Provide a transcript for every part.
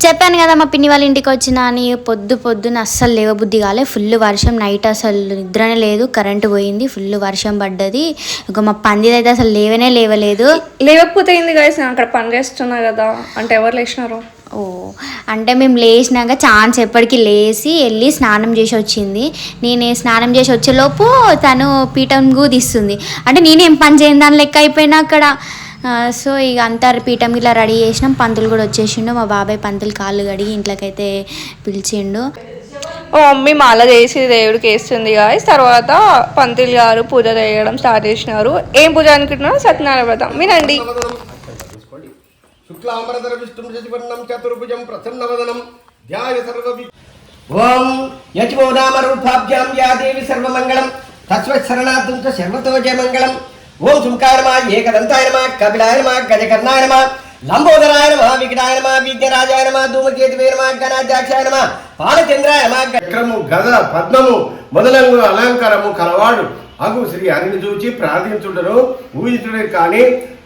చెప్పాను కదా మా పిన్ని వాళ్ళ ఇంటికి వచ్చినా అని. పొద్దున అస్సలు లేవబుద్ధి కాలే. ఫుల్ వర్షం, నైట్ అసలు నిద్రనే లేదు, కరెంటు పోయింది, ఫుల్ వర్షం పడ్డది. ఇక మా పందిది అయితే అసలు లేవలేదు. లేవకపోతే ఏంది గైస్, నేను అక్కడ పని చేస్తున్నా కదా. అంటే ఎవరు లేచినారు? ఓ అంటే మేము లేచినాక ఛాన్స్ ఎప్పటికీ లేచి వెళ్ళి స్నానం చేసి వచ్చింది. నేను స్నానం చేసి వచ్చేలోపు తను పీఠం తీస్తుంది. అంటే నేనేం పని చేయని దాని లెక్క అయిపోయినా అక్కడ. సో ఇక అంతా పీఠం ఇలా రెడీ చేసినాం. పంతులు కూడా వచ్చేసిండు. మా బాబాయ్ పంతులు కాళ్ళు కడిగి ఇంట్లోకైతే పిలిచిండు. మా మమ్మీ మాల చేసి దేవుడికి వేస్తుంది గాయస్. తర్వాత పంతులు గారు పూజ చేయడం స్టార్ట్ చేసినారు. ఏం పూజ అనుకుంటున్నారో సత్యనారాయణ వ్రతం వినండి. శుక్లాంబరధర విష్ణుం శశివర్ణం చతుర్భుజం ప్రసన్నవదనం ధ్యాయ సర్వ ఓం యజ్మోనామరూపాభ్యాం యా దేవి సర్వమంగళం తస్మత్ శరణార్థం చ సర్వతో జయమంగళం. ఓం శుంకాయ నమః ఏకదంతాయ నమః కపిలాయ నమః గజకర్ణాయ నమః లంబోదరాయ నమః వికటాయ నమః విఘ్నరాజాయ నమః ధూమకేతువే నమః గణాధ్యక్షాయ నమః పాలచంద్రాయ నమః. చక్రము గద పద్మము మొదలగు అలంకారము కలవాడు అగు శ్రీ హరిని చూచి ప్రార్థించుటను ఊహించుటకు కానీ,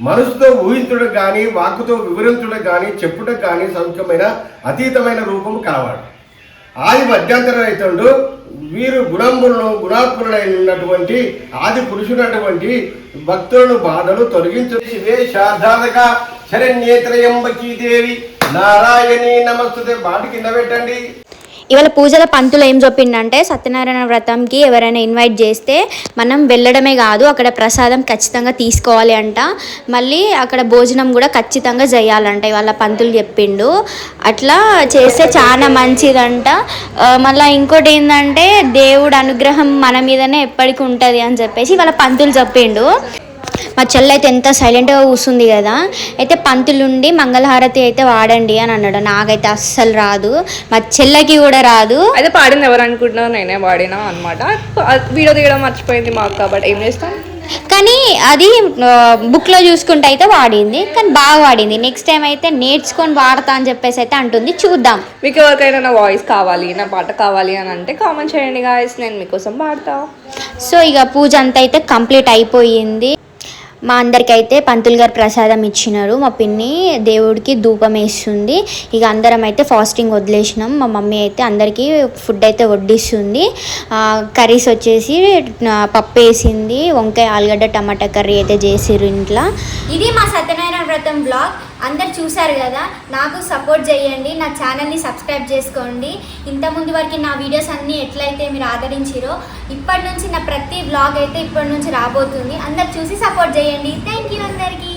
మనసుతో ఊహించుటకు కానీ, వాక్కుతో వివరించుటకు కానీ, చెప్పుటకు కానీ సౌఖ్యమైన అతీతమైన రూపము కలవాడు. ఆది మధ్యంతర రైతుడు. వీరు గుణాత్ములైనటువంటి ఆది పురుషునటువంటి భక్తులను బాధలు తొలగించు. శివే శారదాక శరణ్యేత్రయంబకీ దేవి నారాయణీ నమస్తుతే. బాటి కింద పెట్టండి. ఇవాళ పూజల పంతులు ఏం చెప్పిండంటే, సత్యనారాయణ వ్రతంకి ఎవరైనా ఇన్వైట్ చేస్తే మనం వెళ్ళడమే కాదు, అక్కడ ప్రసాదం ఖచ్చితంగా తీసుకోవాలి అంట. మళ్ళీ అక్కడ భోజనం కూడా ఖచ్చితంగా చేయాలంట. ఇవాళ పంతులు చెప్పిండు. అట్లా చేస్తే చాలా మంచిదంట. మళ్ళీ ఇంకోటి ఏంటంటే, దేవుడు అనుగ్రహం మన మీదనే ఎప్పటికీ ఉంటుంది అని చెప్పేసి ఇవాళ పంతులు చెప్పిండు. మా చెల్లి అయితే ఎంత సైలెంట్గా కూర్చుంది కదా. అయితే పంతులుండి మంగళహారతి అయితే వాడండి అని అన్నాడు. నాకైతే అస్సలు రాదు, మా చెల్లెకి కూడా రాదు. అయితే పాడింది ఎవరు అనుకుంటున్నారు? నేనే పాడినా అనమాట. వీడియో తీయడం మర్చిపోయింది మాకు, కాబట్టి ఏం చేస్తాం. కానీ అది బుక్లో చూసుకుంటే అయితే వాడింది, కానీ బాగా వాడింది. నెక్స్ట్ టైం అయితే నేర్చుకొని వాడతా అని చెప్పేసి అయితే అంటుంది. చూద్దాం. మీకు ఎవరికైనా నా వాయిస్ కావాలి, నా పాట కావాలి అని అంటే కామెంట్ చేయండి గాయస్, నేను మీకోసం పాడతా. సో ఇక పూజ అంతా అయితే కంప్లీట్ అయిపోయింది. మా అందరికైతే పంతులు గారు ప్రసాదం ఇచ్చినారు. మా పిన్ని దేవుడికి ధూపం వేస్తుంది. ఇక అందరం అయితే ఫాస్టింగ్ వదిలేసినాం. మా మమ్మీ అయితే అందరికీ ఫుడ్ అయితే వడ్డిస్తుంది. కర్రీస్ వచ్చేసి పప్పు వేసింది, వంకాయ ఆలుగడ్డ టమాటా కర్రీ అయితే చేసిర్రు ఇంట్లో. ఇది మా సత్యనారాయణ వ్రతం బ్లాగ్. అందరు చూసారు కదా. నాకు సపోర్ట్ చేయండి, నా ఛానల్ని సబ్స్క్రైబ్ చేసుకోండి. ఇంతకుముందు వరకు నా వీడియోస్ అన్నీ ఎట్లయితే మీరు ఆదరించిరో, ఇప్పటి నుంచి నా ప్రతి బ్లాగ్ అయితే ఇప్పటి నుంచి రాబోతుంది. అందరు చూసి సపోర్ట్ చేయండి. థ్యాంక్ యూ అందరికీ.